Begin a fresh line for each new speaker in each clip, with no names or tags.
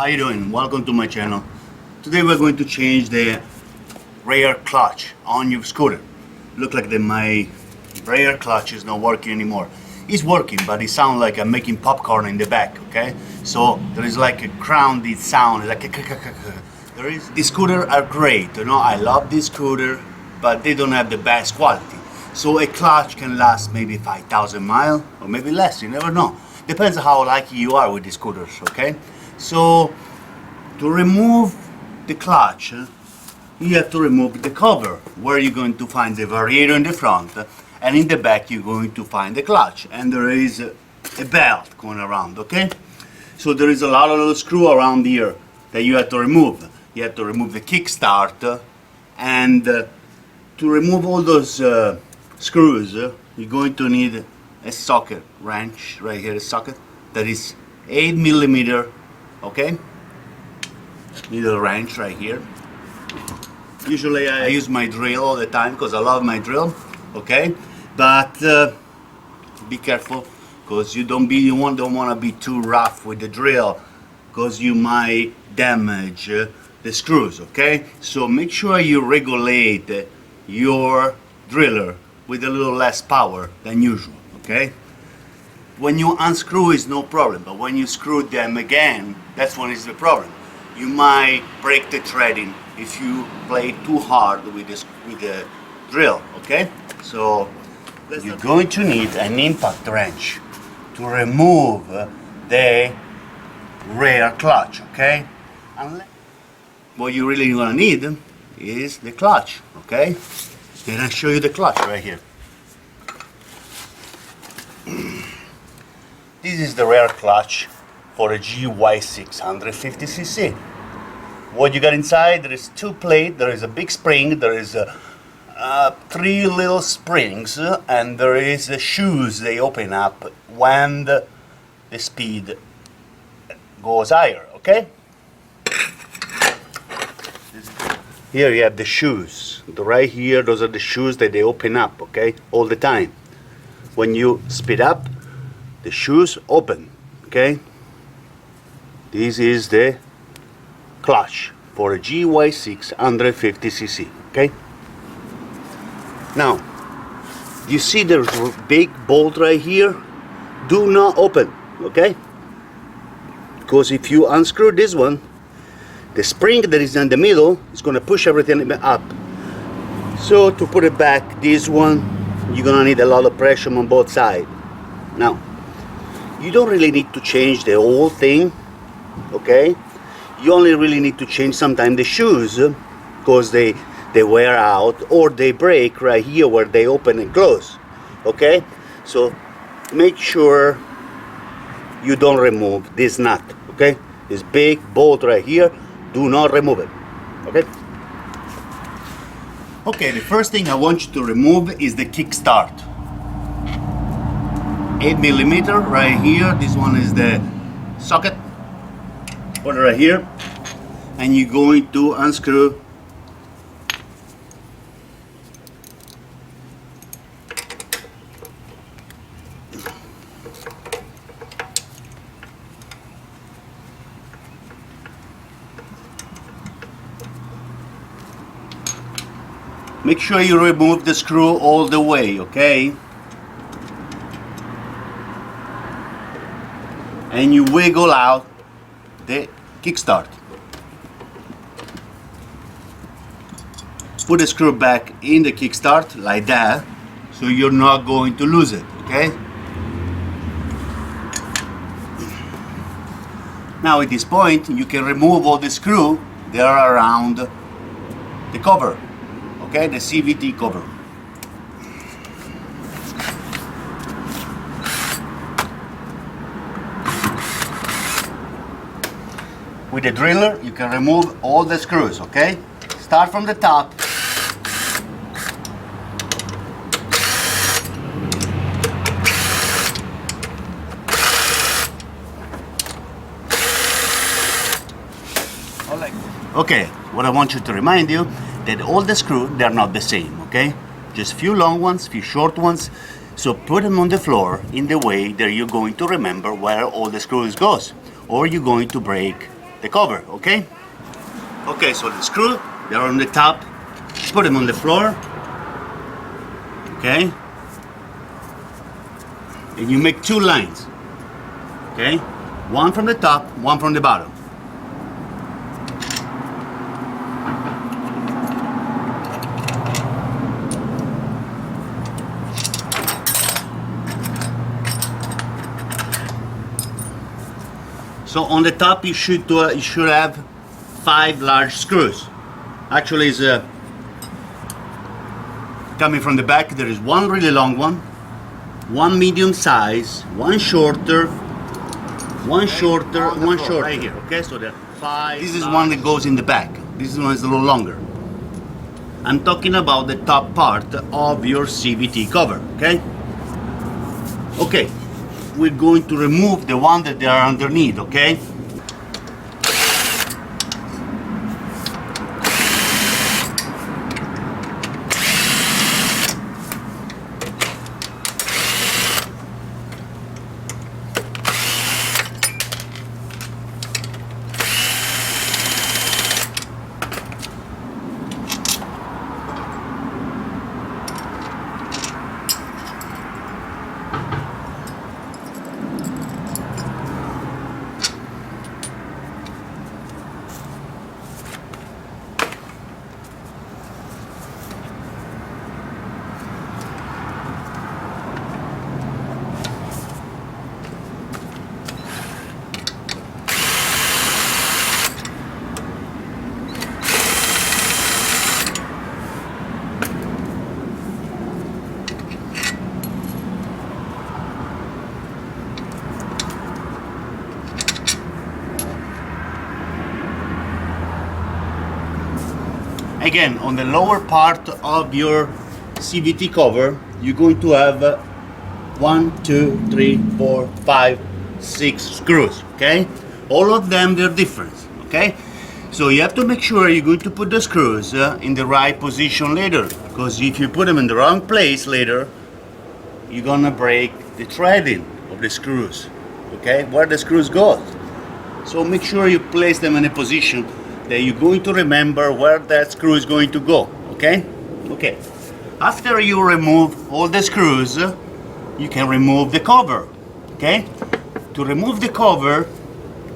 How you doing? Welcome to my channel. Today we're going to change the rear clutch on your scooter. Look like my rear clutch is not working anymore. It's working, but it sounds like I'm making popcorn in the back, okay? So there is like a grounded sound, like a these scooters are great, you know, I love this scooter, but they don't have the best quality. So a clutch can last maybe 5,000 miles or maybe less, you never know. Depends on how lucky you are with the scooters, okay? So to remove the clutch, you have to remove the cover, where you're going to find the variator in the front, and in the back you're going to find the clutch, and there is a belt going around, okay? So there is a lot of little screw around here that you have to remove. You have to remove the kickstart, and to remove all those screws, you're going to need a socket wrench right here, a socket that is 8 millimeter, okay? Need a wrench right here. Usually I use my drill all the time because I love my drill, okay? But be careful, because you don't want to be too rough with the drill, because you might damage the screws, okay? So make sure you regulate your driller with a little less power than usual, okay? When you unscrew is no problem, but when you screw them again, that's when it's the problem. You might break the threading if you play too hard with the drill, okay? So you're going to need an impact wrench to remove the rear clutch, okay? What you really gonna need is the clutch, okay? Then I'll show you the clutch right here. This is the rear clutch for a Gy6 150cc. What you got inside, there is two plates, there is a big spring, there is three little springs, and there is the shoes they open up when the speed goes higher, okay? Here you have the shoes. Right here, those are the shoes that they open up, okay? All the time. When you speed up, the shoes open, okay? This is the clutch for a Gy6 150cc, okay? Now, you see the big bolt right here? Do not open, okay? Because if you unscrew this one, the spring that is in the middle is going to push everything up. So to put it back, this one, you're going to need a lot of pressure on both sides. Now, you don't really need to change the whole thing, okay? You only really need to change sometimes the shoes, because they wear out or they break right here where they open and close, okay? So make sure you don't remove this nut, okay? This big bolt right here, do not remove it, okay? Okay, the first thing I want you to remove is the kickstart. 8 millimeter right here. This one is the socket. Put it right here, and you're going to unscrew make sure you remove the screw all the way, okay? And you wiggle out the kickstart. Put the screw back in the kickstart like that, so you're not going to lose it, okay? Now at this point, you can remove all the screw that are around the cover, okay? The CVT cover. With the driller, you can remove all the screws, okay? Start from the top. Okay, what I want you to remind you that all the screws, they're not the same, okay? Just few long ones, few short ones. So put them on the floor in the way that you're going to remember where all the screws goes, or you're going to break the cover, okay? Okay, so the screw, they're on the top, put them on the floor, okay? And you make 2 lines, okay? One from the top, one from the bottom. So on the top you should have 5 large screws. Actually, it's coming from the back. There is one really long one, one medium size, one shorter, one shorter, one shorter. Right here. Okay, so there are 5. This is one that goes in the back. This one is a little longer. I'm talking about the top part of your CVT cover. Okay. Okay. We're going to remove the one that they are underneath, okay? Again, on the lower part of your CVT cover, you're going to have 1, 2, 3, 4, 5, 6 screws, okay? All of them, they're different, okay? So you have to make sure you're going to put the screws in the right position later, because if you put them in the wrong place later, you're gonna break the threading of the screws, okay? Where the screws go. So make sure you place them in a position that you're going to remember where that screw is going to go, okay? Okay. After you remove all the screws, you can remove the cover, okay? To remove the cover,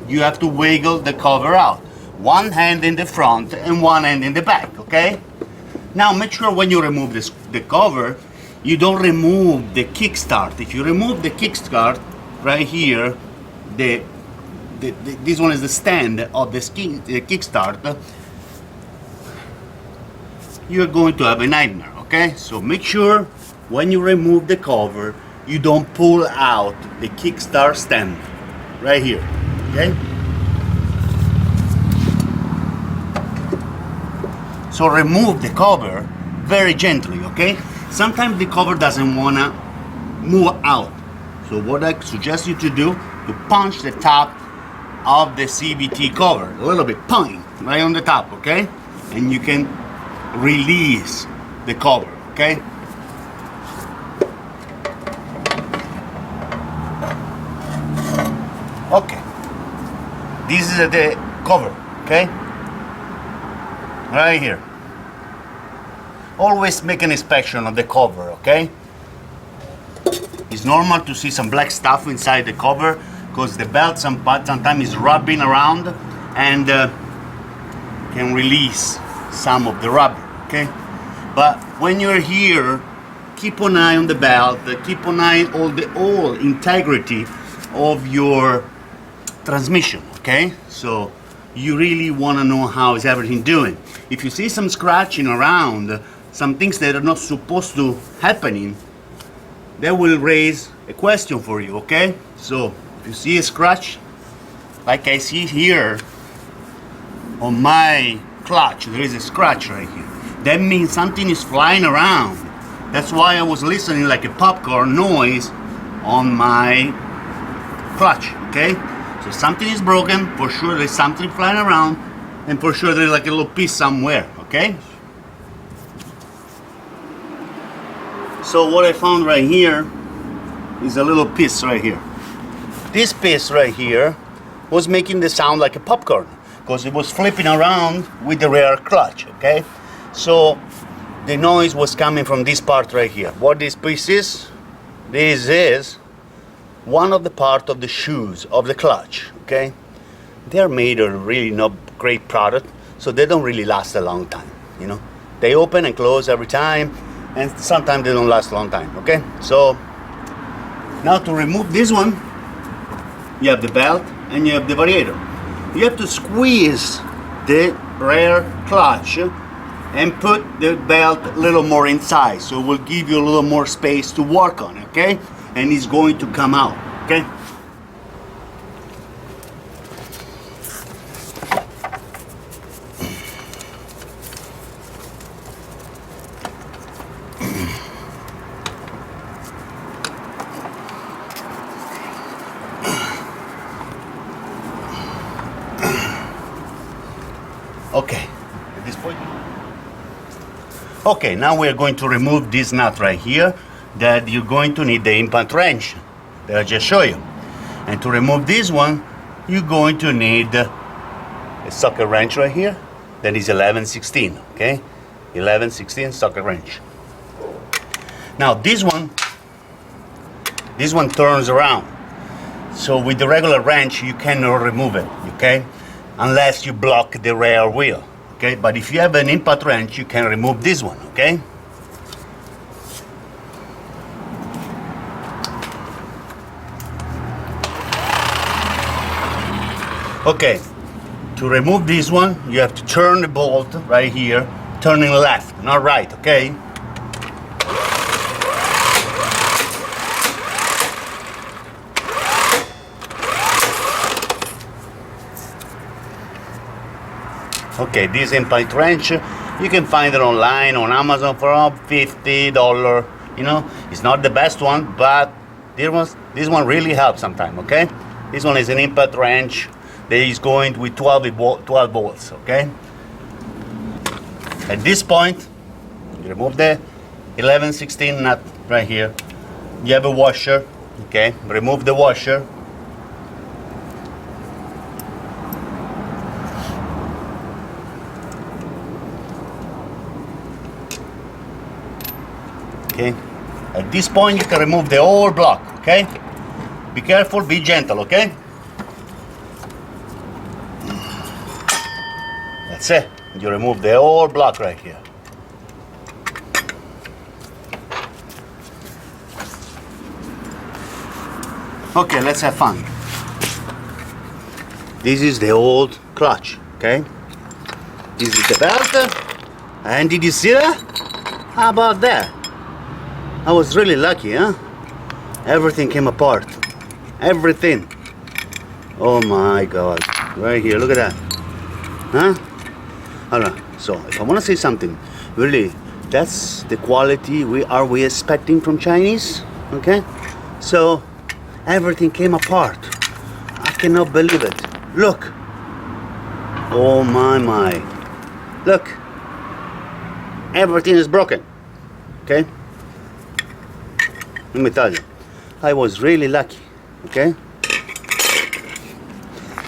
you have to wiggle the cover out. One hand in the front and one hand in the back, okay? Now make sure when you remove the cover, you don't remove the kickstart. If you remove the kickstart right here, this one is the stand of the kickstart, you're going to have a nightmare, okay? So make sure when you remove the cover, you don't pull out the kickstart stand right here, okay? So remove the cover very gently, okay? Sometimes the cover doesn't wanna move out. So what I suggest you to do, to punch the top of the CVT cover, a little bit, punch right on the top, okay? And you can release the cover, okay? Okay, this is the cover, okay? Right here. Always make an inspection of the cover, okay? It's normal to see some black stuff inside the cover because the belt sometimes is rubbing around and can release some of the rubber, okay? But when you're here, keep an eye on the belt, keep an eye on the whole integrity of your transmission, okay? So you really want to know how is everything doing. If you see some scratching around, some things that are not supposed to happening, that will raise a question for you, okay? So if you see a scratch, like I see here on my clutch, there is a scratch right here. That means something is flying around. That's why I was listening like a popcorn noise on my clutch, okay? So something is broken, for sure there's something flying around, and for sure there's like a little piece somewhere, okay? So what I found right here is a little piece right here. This piece right here was making the sound like a popcorn. because it was flipping around with the rear clutch, okay? So the noise was coming from this part right here. What this piece is? This is one of the part of the shoes of the clutch, okay? They're made of really not great product, so they don't really last a long time, you know? They open and close every time, and sometimes they don't last a long time, okay? So now to remove this one, you have the belt and you have the variator. You have to squeeze the rear clutch and put the belt a little more inside, so it will give you a little more space to work on, okay? And it's going to come out, okay? Okay, at this point. Okay, now we're going to remove this nut right here that you're going to need the impact wrench that I just showed you. And to remove this one, you're going to need a socket wrench right here that is 11/16, okay? 11/16 socket wrench. Now this one turns around. So with the regular wrench, you cannot remove it, okay? Unless you block the rear wheel, okay? But if you have an impact wrench, you can remove this one, okay? Okay, to remove this one, you have to turn the bolt right here, turning left, not right, okay? Okay, this impact wrench, you can find it online on Amazon for around $50. You know, it's not the best one, but this one really helps sometimes, okay? This one is an impact wrench that is going with 12 volts, okay? At this point, you remove the 11/16 nut right here. You have a washer, okay? Remove the washer. Okay, at this point you can remove the whole block, okay? Be careful, be gentle, okay? That's it, you remove the whole block right here. Okay, let's have fun. This is the old clutch, okay? This is the belt, and did you see that? How about that? I was really lucky, huh? Everything came apart. Everything. Oh my God. Right here, look at that. Huh? Alright, so if I want to say something, really, that's the quality we expecting from Chinese, okay? So, everything came apart. I cannot believe it. Look. Oh my. Look. Everything is broken. Okay? Let me tell you, I was really lucky, okay?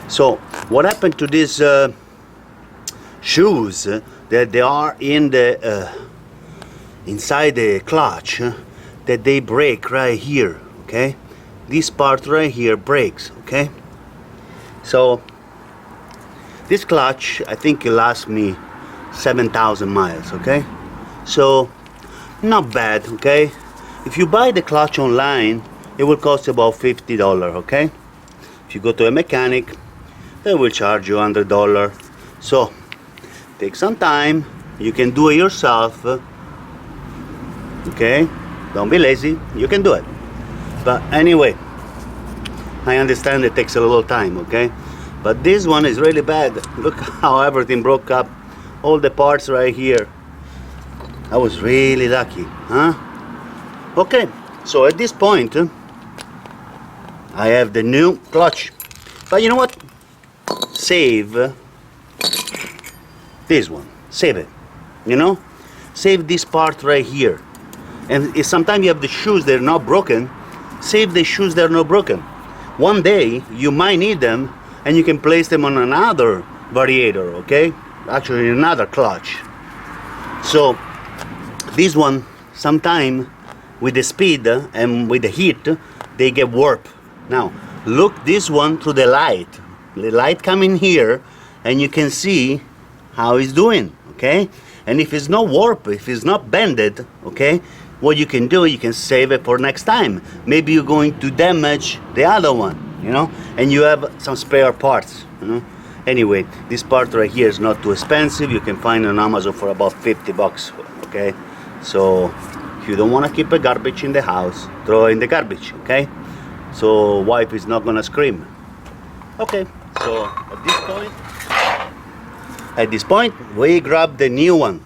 So, what happened to these shoes that they are in the inside the clutch that they break right here, okay? This part right here breaks, okay? So, this clutch, I think it lasts me 7,000 miles, okay? So, not bad, okay? If you buy the clutch online, it will cost about $50, okay? If you go to a mechanic, they will charge you $100. So, take some time. You can do it yourself, okay? Don't be lazy. You can do it. But anyway, I understand it takes a little time, okay? But this one is really bad. Look how everything broke up. All the parts right here. I was really lucky, huh? Okay, so at this point, I have the new clutch. But you know what? Save this one. Save it. You know? Save this part right here. And if sometimes you have the shoes that are not broken, save the shoes that are not broken. One day, you might need them, and you can place them on another variator, okay? Actually another clutch. So this one, sometime with the speed and with the heat, they get warped. Now look this one through the light coming here, and you can see how it's doing, okay? And if it's not warped, if it's not bended, okay, what you can do, you can save it for next time. Maybe you're going to damage the other one, you know, and you have some spare parts, you know. Anyway, this part right here is not too expensive. You can find it on Amazon for about 50 bucks, okay? So if you don't want to keep a garbage in the house, throw it in the garbage, okay? So wife is not gonna scream. Okay, so at this point we grab the new one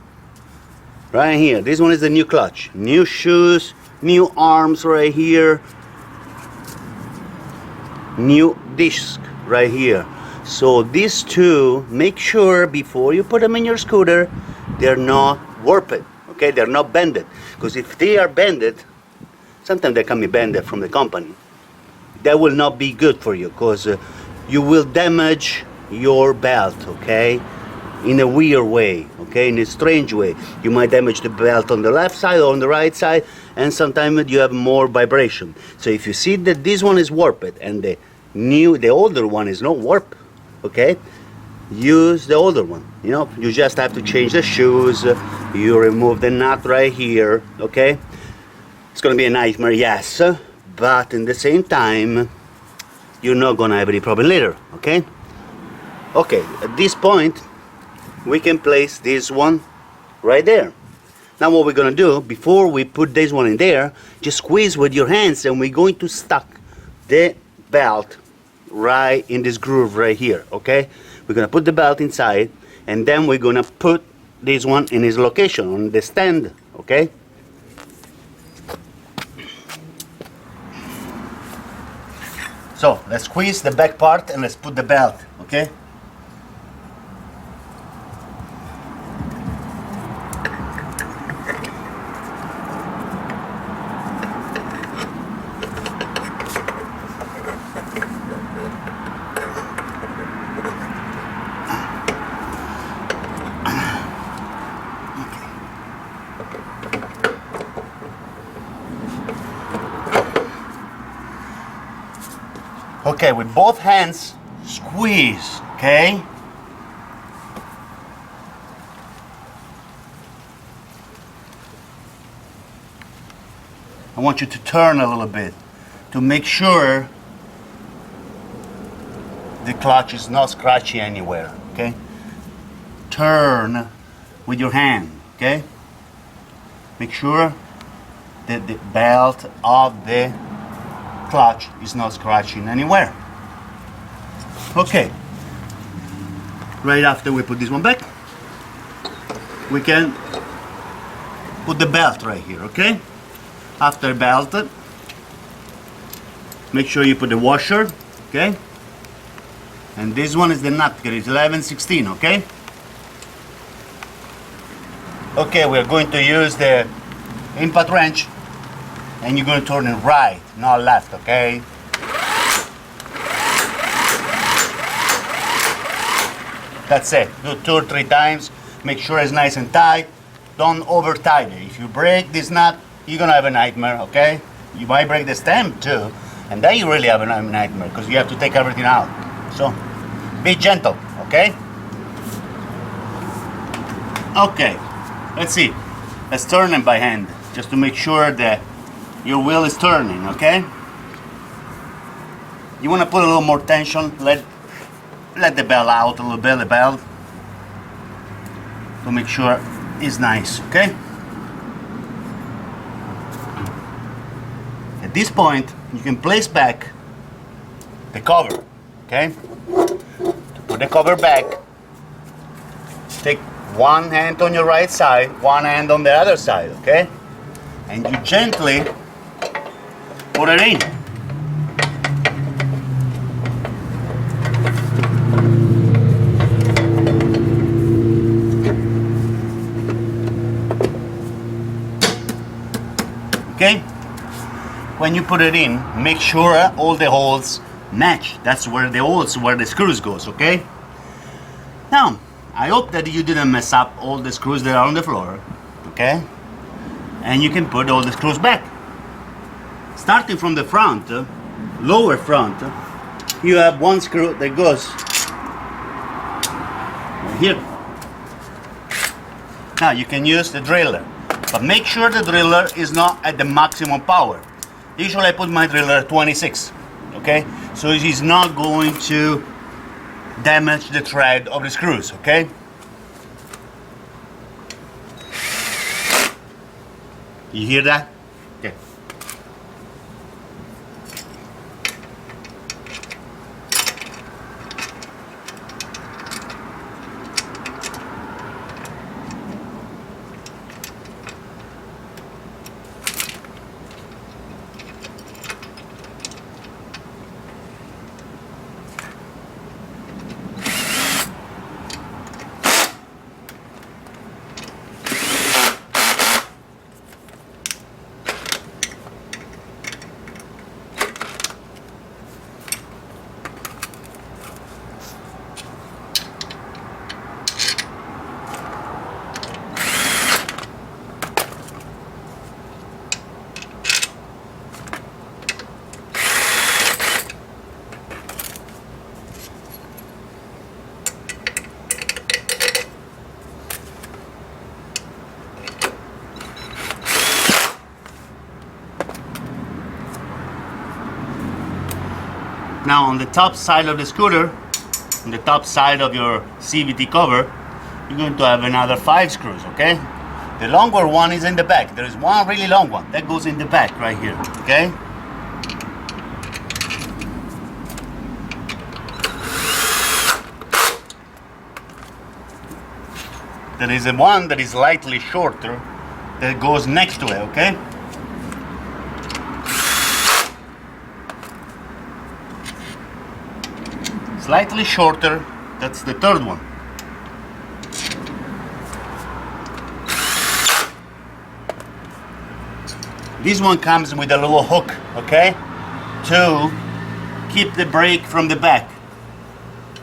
right here. This one is the new clutch, new shoes, new arms right here, new disc right here. So these two, make sure before you put them in your scooter they're not warped, okay? They're not bended, because if they are bended, sometimes they can be bended from the company, that will not be good for you, because you will damage your belt, okay? In a weird way, okay? In a strange way. You might damage the belt on the left side or on the right side, and sometimes you have more vibration. So if you see that this one is warped and the older one is not warped, okay, use the older one. You know, you just have to change the shoes, you remove the nut right here, okay? It's gonna be a nightmare, yes, but in the same time you're not gonna have any problem later, okay? Okay, at this point we can place this one right there. Now what we're gonna do, before we put this one in there, just squeeze with your hands, and we're going to stuck the belt right in this groove right here, okay? We're gonna put the belt inside, and then we're gonna put this one in its location on the stand, okay? So let's squeeze the back part and let's put the belt, okay? Okay, with both hands, squeeze, okay? I want you to turn a little bit to make sure the clutch is not scratchy anywhere, okay? Turn with your hand, okay? Make sure that the belt of the clutch is not scratching anywhere. Okay, right after we put this one back, we can put the belt right here, okay? After belt, make sure you put the washer, okay? And this one is the nut, because it's 11/16, okay? Okay, we're going to use the impact wrench, and you're going to turn it right, not left, okay? That's it. Do 2 or 3 times. Make sure it's nice and tight. Don't over tighten it. If you break this nut, you're gonna have a nightmare, okay? You might break the stem too, and then you really have a nightmare, because you have to take everything out. So be gentle, okay? Okay, let's see. Let's turn them by hand, just to make sure that your wheel is turning, okay? You want to put a little more tension, let the belt out a little bit, the belt, to make sure it's nice, okay? At this point, you can place back the cover, okay? To put the cover back, take one hand on your right side, one hand on the other side, okay? And you gently put it in. Okay? When you put it in, make sure all the holes match. That's where the holes, where the screws goes, okay? Now, I hope that you didn't mess up all the screws that are on the floor, okay? And you can put all the screws back. Starting from the front, lower front, you have one screw that goes right here. Now you can use the driller, but make sure the driller is not at the maximum power. Usually I put my driller at 26, okay? So it is not going to damage the thread of the screws, okay? You hear that? Okay. Now on the top side of the scooter, on the top side of your CVT cover, you're going to have another 5 screws, okay? The longer one is in the back. There is one really long one that goes in the back right here, okay? There is a one that is slightly shorter that goes next to it, okay? Slightly shorter, that's the third one. This one comes with a little hook, okay? To keep the brake from the back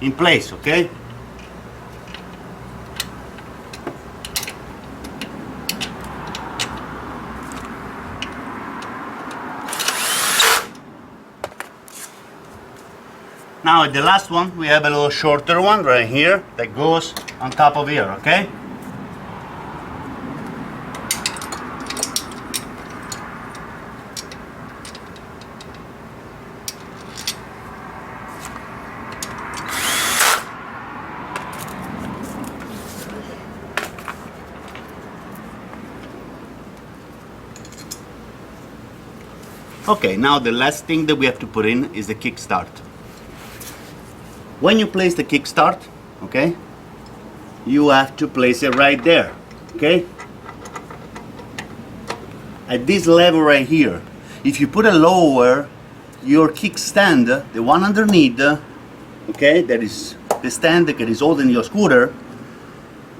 in place, okay? Now at the last one, we have a little shorter one right here that goes on top of here, okay? Okay, now the last thing that we have to put in is the kickstart. When you place the kickstart, okay, you have to place it right there, okay? At this level right here. If you put it lower, your kickstand, the one underneath, okay, that is the stand that is holding your scooter,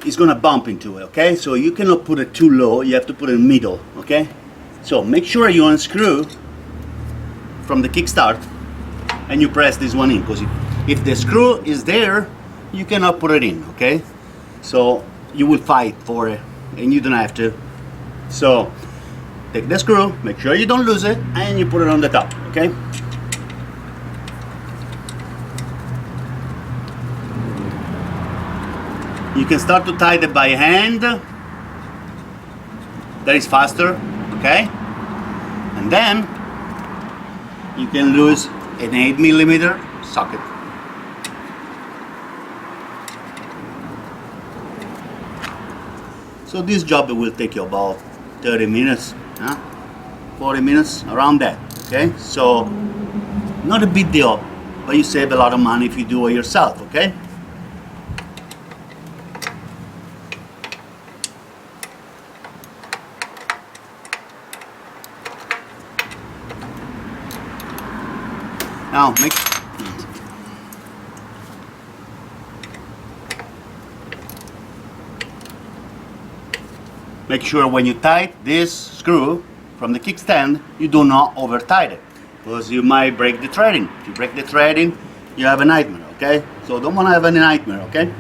is gonna bump into it, okay? So you cannot put it too low, you have to put it in the middle, okay? So make sure you unscrew from the kickstart and you press this one in, because if the screw is there, you cannot put it in, okay? So you will fight for it and you don't have to. So take the screw, make sure you don't lose it, and you put it on the top, okay? You can start to tighten it by hand. That is faster, okay? And then you can lose an 8mm socket. So this job will take you about 30 minutes, 40 minutes, around that, okay? So not a big deal, but you save a lot of money if you do it yourself, okay? Now make sure when you tighten this screw from the kickstand, you do not over tighten it, because you might break the threading. If you break the threading, you have a nightmare, okay? So don't want to have any nightmare, okay?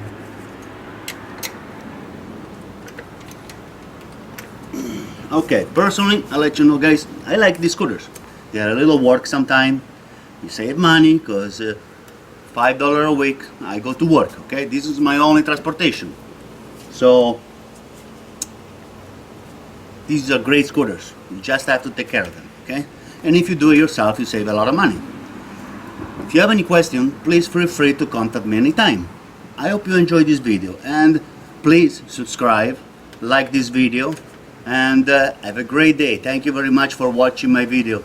Okay, personally, I'll let you know, guys, I like these scooters. They're a little work sometime. You save money because $5 a week, I go to work, okay? This is my only transportation. So, these are great scooters. You just have to take care of them, okay? And if you do it yourself, you save a lot of money. If you have any question, please feel free to contact me anytime. I hope you enjoyed this video, and please subscribe, like this video, and have a great day. Thank you very much for watching my video.